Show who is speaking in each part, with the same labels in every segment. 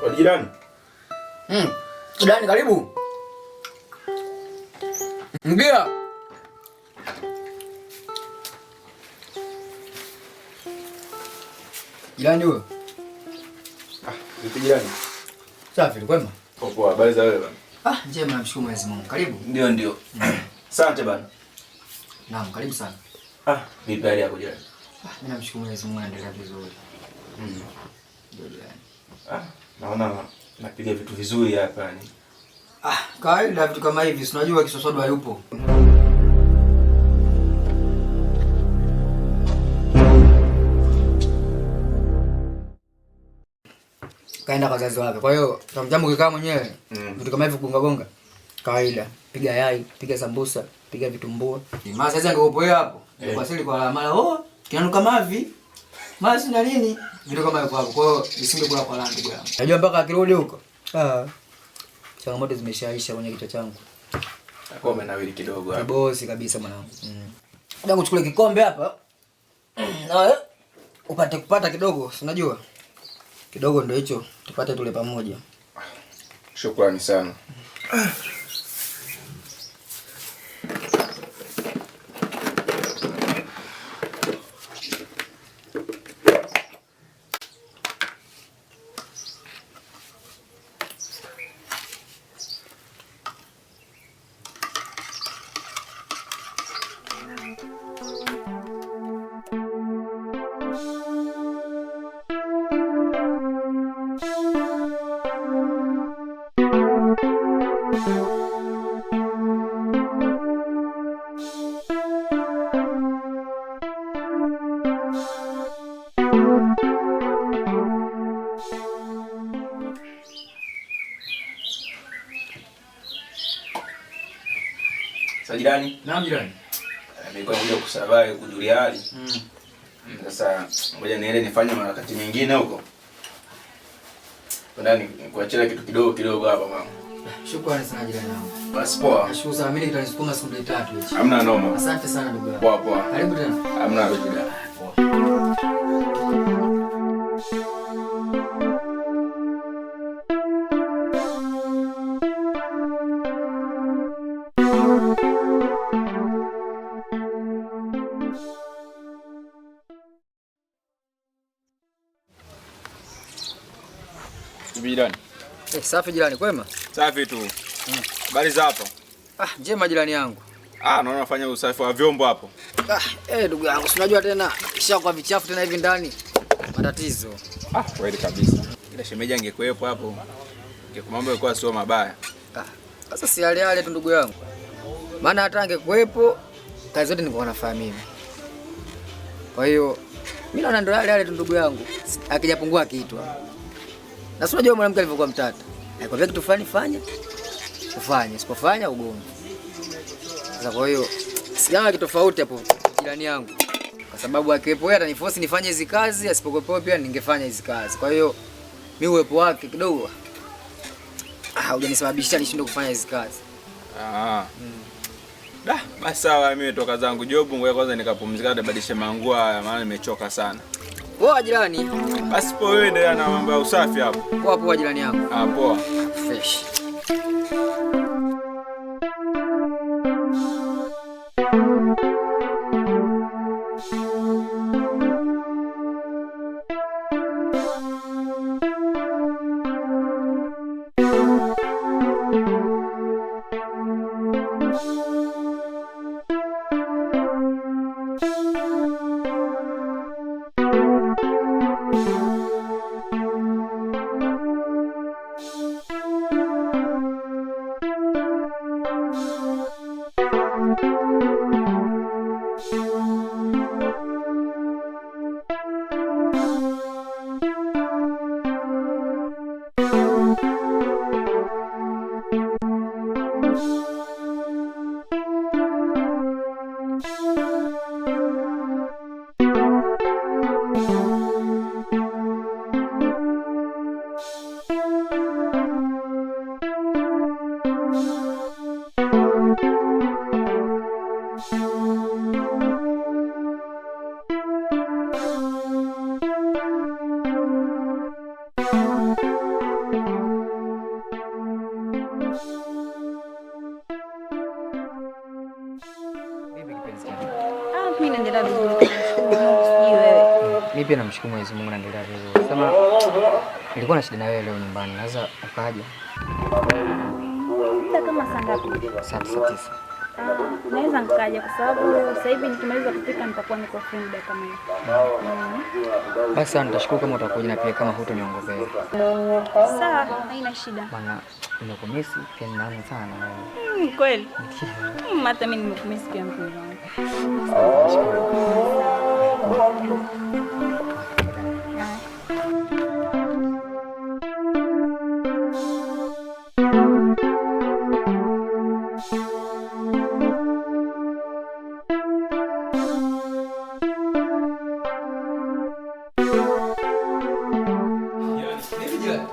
Speaker 1: Kwa jirani.
Speaker 2: Jirani karibu. Ingia. Jirani wewe.
Speaker 1: Vipi jirani?
Speaker 2: Safi, kwema?
Speaker 1: Poa, habari za wewe bana?
Speaker 2: Njema namshukuru Mwenyezi Mungu. Karibu.
Speaker 1: Ndio. Asante bana.
Speaker 2: Naam, karibu sana.
Speaker 1: Vipi hali yako jirani?
Speaker 2: Mimi namshukuru Mwenyezi Mungu naendelea vizuri. Ndio jirani.
Speaker 1: Naona napiga vitu vizuri hapa yani.
Speaker 2: Kawaida vitu kama hivi, si unajua Kisosodo hayupo. Kaenda kwa wazazi wake. Kwa hiyo tamjamu ukikaa mwenyewe, vitu kama hivi kugonga kawaida. Piga yai, piga sambusa, piga vitumbua. Mama sasa angekupoea hapo. Kwa siri kwa mara kinanuka mavi. Mama sina nini? Vitu kama hivyo hapo. Kwa hiyo nisingekula kwa landi bwana. Najua mpaka akirudi huko. Changamoto zimeshaisha kwenye kichwa changu.
Speaker 1: Kwa umenawili kidogo hapo.
Speaker 2: Bosi kabisa mwanangu. Ndio kuchukua kikombe hapa. Na upate kupata kidogo, si unajua? Kidogo ndio hicho, tupate tule pamoja.
Speaker 1: Shukrani sana. Jirani?
Speaker 2: Naam jirani.
Speaker 1: Nilikuwa nakuja kusabai kujulia hali. Sasa ngoja niende nifanye wakati mwingine huko. Ndani kuachia kitu kidogo hapa mama.
Speaker 2: Shukrani sana jirani wangu.
Speaker 1: Basi poa.
Speaker 2: Nashukuru sana, mimi nitanisukuma siku 3 hizi.
Speaker 1: Hamna noma.
Speaker 2: Asante sana ndugu yangu.
Speaker 1: Poa.
Speaker 2: Karibu tena.
Speaker 1: Hamna shida.
Speaker 2: Poa.
Speaker 1: Jirani.
Speaker 2: Safi jirani, kwema?
Speaker 1: Safi tu. Habari za hapo?
Speaker 2: Njema jirani yangu.
Speaker 1: Naona unafanya usafi wa vyombo hapo.
Speaker 2: Ndugu yangu, si unajua tena kisha kwa vichafu tena hivi ndani. Matatizo.
Speaker 1: Kweli kabisa. Ile shemeji angekuepo hapo. Mambo yalikuwa sio mabaya.
Speaker 2: Sasa si yale tu ndugu yangu. Maana hata angekuepo kazi zote nilikuwa nafanya mimi. Kwa hiyo mimi naona ndio yale tu ndugu yangu. Akijapungua kitu. Na si unajua mwanamke alivyokuwa mtata. Alikwambia kitu fulani fanya. Ufanye, usipofanya ugomvi. Sasa kwa hiyo sijaona kitu tofauti hapo jirani yangu. Kwa sababu akiwepo yeye ataniforce nifanye hizo kazi, asipokuwepo pia ningefanya hizo kazi. Kwa hiyo mimi uwepo wake kidogo hujanisababisha nishindwe kufanya hizo kazi.
Speaker 1: Basi sawa, mimi toka zangu job, ngoja kwanza nikapumzika nibadilishe manguo maana nimechoka sana.
Speaker 2: Poa jirani.
Speaker 1: Basi poa, wewe ndio na mambo ya usafi hapo.
Speaker 2: Poa jirani yangu.
Speaker 1: Poa.
Speaker 2: Fresh. pia namshukuru Mwenyezi Mungu naendelea vizuri. Sema nilikuwa na shida na wewe leo nyumbani. Sasa ukaja.
Speaker 3: Kama saa ngapi?
Speaker 2: Saa 9.
Speaker 3: Naweza nikaja kwa sababu sasa hivi nikimaliza kupika nitakuwa niko free muda kama hiyo.
Speaker 2: Basi nitashukuru kama utakuja na pia kama hutoniongopea.
Speaker 3: Sawa, haina shida.
Speaker 2: Maana nimekumisi pia ninaona sana
Speaker 3: wewe. Kweli? Hata mimi nimekumisi pia mpenzi wangu.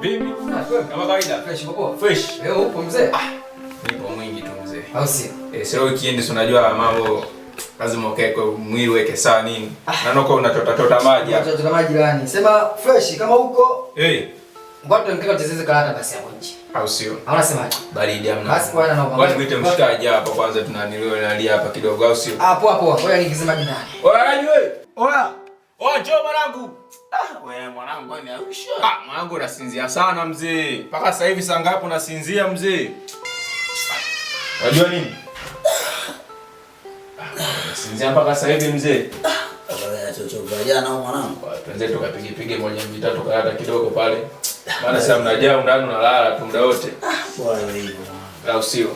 Speaker 1: Bibi, kama kawaida.
Speaker 2: Fresh popo.
Speaker 1: Fresh.
Speaker 2: Leo upo mzee?
Speaker 1: Nipo mwingi tu mzee.
Speaker 2: Au sio?
Speaker 1: Sio weekend si unajua mambo lazima ukae kwa mwili weke sawa nini. Na noko unatota maji hapa.
Speaker 2: Unatota maji gani? Sema fresh kama uko.
Speaker 1: Ngoja
Speaker 2: mkeka tucheze karata basi hapo nje.
Speaker 1: Au sio?
Speaker 2: Au unasemaje?
Speaker 1: Baridi amna.
Speaker 2: Basi kwa na
Speaker 1: ngoja tuite mshikaji hapa kwanza tunanililia hapa kidogo au sio?
Speaker 2: Hapo hapo. Ngoja niingize maji ndani.
Speaker 1: Oya wewe. Oya. Njoo mwanangu. Wewe mwanangu kwani arusha? Mwanangu unasinzia sana mzee. Mpaka sasa hivi saa ngapi unasinzia mzee? Unajua nini? Unasinzia mpaka sasa hivi mzee.
Speaker 4: Wewe chochoka jana mwanangu.
Speaker 1: Tuanze tukapige moja mbili tatu karata kidogo pale. Maana sasa mnajaa ndani unalala tu muda wote.
Speaker 4: Bwana hivyo.
Speaker 1: Au sio?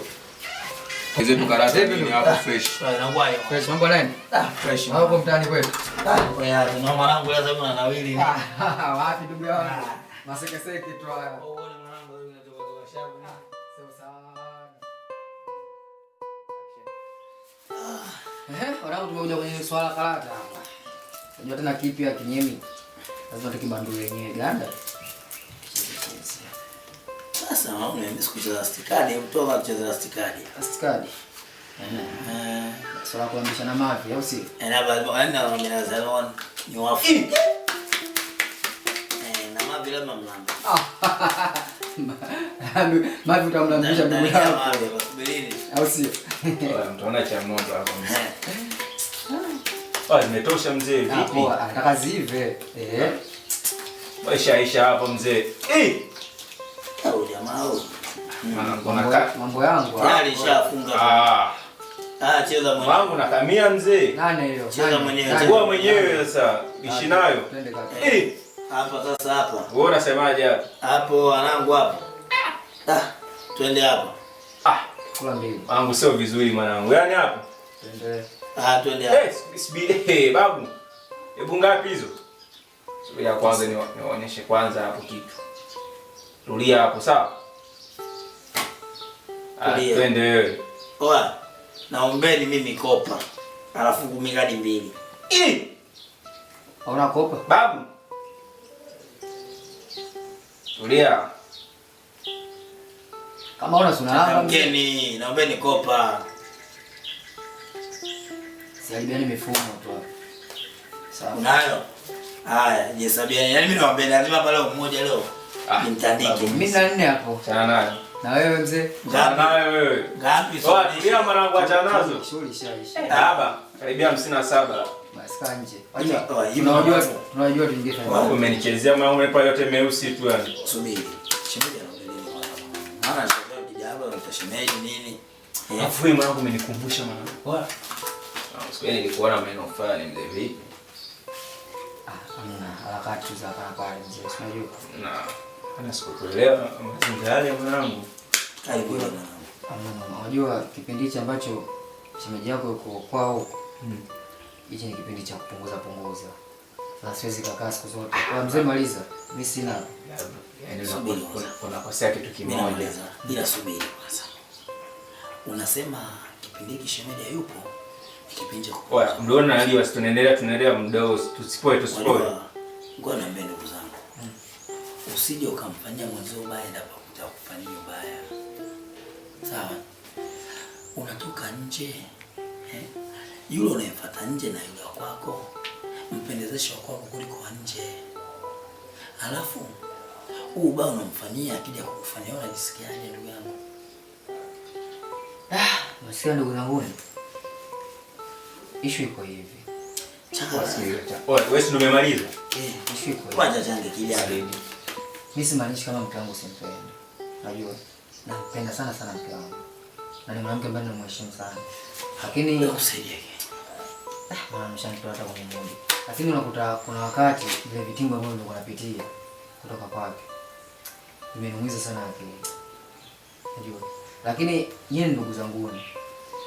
Speaker 1: Hizo tukarata nini hapo fresh.
Speaker 2: Fresh mambo nani?
Speaker 1: Fresh.
Speaker 2: Hapo mtaani kwetu.
Speaker 4: Wewe na mwanangu lazima una nawili.
Speaker 2: Wapi ndugu yangu? Masekeseke tu haya.
Speaker 4: Uone mwanangu wewe unatoka kwa shabu.
Speaker 2: Sawa sawa. Wanangu tumekuja kwenye swala karata hapa. Unajua tena kipi ya kinyemi? Lazima tukibandue yenyewe ganda.
Speaker 4: Sasa naona mimi sikucheza stikadi, mtoka kucheza stikadi.
Speaker 2: Stikadi. Swala kuambisha na mavi au si?
Speaker 4: Ana mimi salon ni wafu. Na mavi lama mlamba.
Speaker 2: Mavi utamlambisha ndugu yako.
Speaker 4: Subirini.
Speaker 2: Au si?
Speaker 1: Mtaona cha moto hapo mzee. Imetosha mzee vipi?
Speaker 2: Hapo anataka zive.
Speaker 1: Maisha hapo mzee.
Speaker 4: Au jamaa au.
Speaker 2: Mambo yangu.
Speaker 4: Tayari shafunga. Cheza mwenyewe.
Speaker 1: Wangu nakamia mzee.
Speaker 2: Nani hiyo?
Speaker 4: Cheza mwenyewe.
Speaker 1: Chagua mwenyewe sasa. Ishi nayo.
Speaker 2: Twende kaka.
Speaker 4: Hapa sasa hapa.
Speaker 1: Wewe unasemaje hapa?
Speaker 4: Hapo wanangu hapa. Twende hapa.
Speaker 2: Kula mbili.
Speaker 1: Wangu sio vizuri mwanangu. Yaani hapa.
Speaker 2: Twende.
Speaker 4: Twende hapa.
Speaker 1: Subiri babu. Hebu ngapi hizo? Subiri kwanza nionyeshe kwanza hapo kitu. Tulia hapo sawa? Twende wewe.
Speaker 4: Oa. Naombeni mimi kopa. Alafu kumigadi mbili.
Speaker 2: Hauna kopa?
Speaker 1: Babu. Tulia.
Speaker 2: Kama una sunalanga
Speaker 4: mgeni, naombeni kopa.
Speaker 2: Sialibiani mifumo tu hapo.
Speaker 4: Sawa. Unayo? Haya, jesabiani. Yaani mimi naombeni lazima pale mmoja leo. Nimtandike.
Speaker 2: Mimi na 4 hapo.
Speaker 1: Chana nayo.
Speaker 2: Na wewe mzee?
Speaker 1: Naye wewe.
Speaker 4: Ngapi
Speaker 1: sio? Tulia mwanangu achana nazo.
Speaker 2: Shughuli shaisha.
Speaker 1: Baba, karibia 57.
Speaker 2: Basi kaa nje. Tunajua tuingie fanya.
Speaker 1: Wao umenichezea mambo hapa yote meusi tu yani.
Speaker 4: Subiri. Shemeji anaongelea mwana. Maana ndio kijana utashemeji nini?
Speaker 1: Afu wewe mwanangu umenikumbusha mwanangu. Poa. Siku nilikuona maneno fulani mzee vipi?
Speaker 2: Amna harakati za kana pale mzee. Unajua?
Speaker 1: Na ana sikuelewa mzee mwanangu.
Speaker 4: Karibu bwana.
Speaker 2: Unajua kipindi hichi ambacho shemeji yako yuko kwao. Hichi ni kipindi cha kupunguza. Sasa siwezi kukaa siku zote. Kwa mzee maliza. Mimi sina.
Speaker 1: Yaani unakosea kitu kimoja.
Speaker 4: Bila subiri kwanza. Unasema kipindi hiki shemeji yupo. Kipindi cha
Speaker 1: Oya, mliona nalio tunaendelea mdogo tusipoe.
Speaker 4: Ngoja niambie ndugu zangu. Usije ukamfanyia mwenzio ubaya ndipo utakufanyia ubaya. Sawa? Unatoka nje. Yule unayemfuata nje na yule kwako mpendezesha kwako kuliko nje. Alafu huu ubaya unamfanyia akija kukufanyia unajisikiaje ndugu yangu?
Speaker 2: Nasikia ndugu zangu. Issue iko hivi.
Speaker 1: Wewe si umemaliza?
Speaker 2: Nishike.
Speaker 4: Kwanza change kijana.
Speaker 2: Mimi simaanishi kama mke wangu simpendi. Najua. Nampenda sana sana mke wangu. Na ni mwanamke ambaye namheshimu sana. Lakini
Speaker 4: usaidie.
Speaker 2: Mwana mshanitoa hata kwenye mudi. Lakini unakuta kuna wakati vile vitingo ambavyo nilikuwa napitia kutoka kwake imeniumiza sana akili. Najua. Lakini yeye ndugu zangu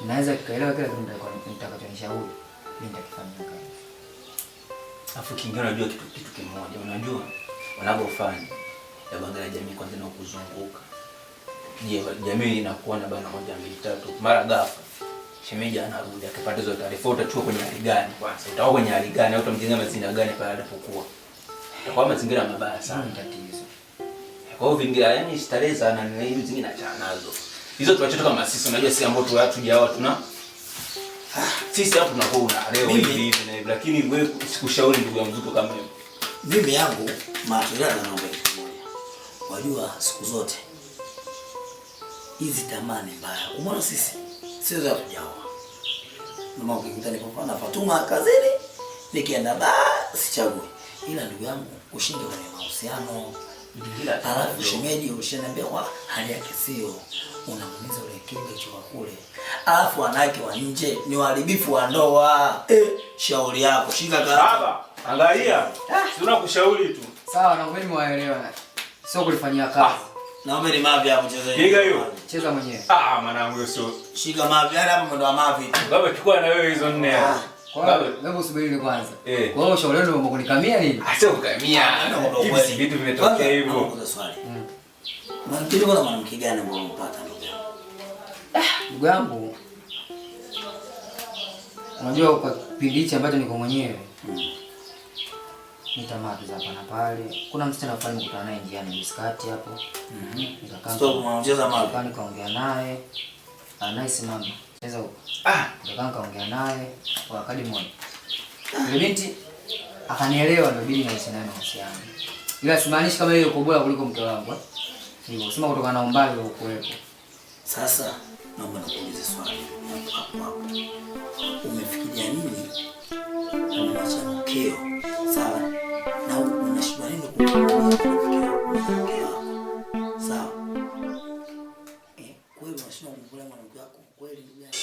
Speaker 2: naweza kuelewa kile kitu nitakachonishauri mimi nitakifanyia kazi.
Speaker 4: Afu kingine unajua kitu kimoja, unajua wanapofanya ya bagala jamii kwanza na kuzunguka. Je, jamii inakuona bana moja mbili tatu mara ghafla. Shemeji anarudi akipata hizo taarifa utachukua kwenye hali gani kwanza? Utakuwa kwenye hali gani au utamjenga mazingira gani pale alipokuwa? Itakuwa mazingira mabaya sana tatizo. Kwa hiyo vingira yani starehe sana na hizo zingine achana nazo. Hizo tuache kama sisi unajua si ambao tu watu jao tuna sisi hapo tunakuwa leo hivi na hivi lakini wewe sikushauri ndugu yangu mtu kama wewe. Mimi yangu maana naomba kitu moja. Wajua siku zote hizi tamani mbaya. Umeona sisi sio za kujaoa. Mama ukikuta nipo na Fatuma kazini nikienda sichagui. Ila ndugu yangu ushinde kwenye mahusiano. Alafu shemeji ushaniambia kwa hali yake sio unamuumiza ule kinga choka kule. Alafu wanawake wa nje ni uharibifu wa ndoa. Shauri yako shika kama
Speaker 1: baba angalia tunakushauri tu.
Speaker 2: Sawa na mimi waelewa. Sio kulifanyia kazi.
Speaker 4: Naomba ni mavi hapo cheza.
Speaker 1: Piga hiyo.
Speaker 2: Cheza mwenyewe.
Speaker 1: Mwanangu hiyo sio.
Speaker 4: Shika mavi hapo ndo mavi.
Speaker 1: Baba chukua na wewe hizo 4.
Speaker 2: Kwa hiyo wewe usubiri kwanza. Kwa hiyo ushauri wenu mbona kunikamia nini?
Speaker 1: Sio kukamia. Hivi si vitu vimetokea hivyo.
Speaker 4: Kuna swali. Mwanamke kuna mwanamke gani ambao umpata ndugu yangu?
Speaker 2: Ndugu yangu. Unajua kwa kipindi hichi ambacho niko mwenyewe. Nitamaki za hapa na pale. Kuna msichana fulani nikutana naye njiani msikati hapo. Nikakaa.
Speaker 4: Stop mwanacheza mavi.
Speaker 2: Nikaongea naye. Nice mama. Cheza huko. Nikakaa kaongea naye kwa wakati mmoja. Yule binti akanielewa ndio bili na naye mahusiano. Ila simaanishi kama yeye yuko bora kuliko mke wangu. Hivyo sema kutokana na umbali wa kuwepo.
Speaker 4: Sasa naomba nikuulize swali hapo. Umefikiria nini? Unaacha mkeo. Sawa. Na unashindwa nini kumwambia mkeo? Sawa. Kweli unashindwa kumwambia mwanamke wako kweli ndugu yangu?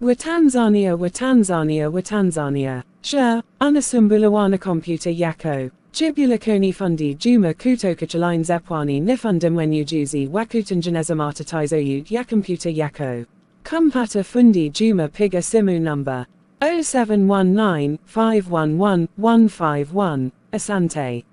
Speaker 5: Watanzania. Sure, unasumbulawana computer yako. Chibula koni fundi juma kutoka chalain zepwani nifunda mwenye juzi wakutengeneza matatizo ya computer yako. Kumpata fundi juma piga simu number 0719 511 151. Asante.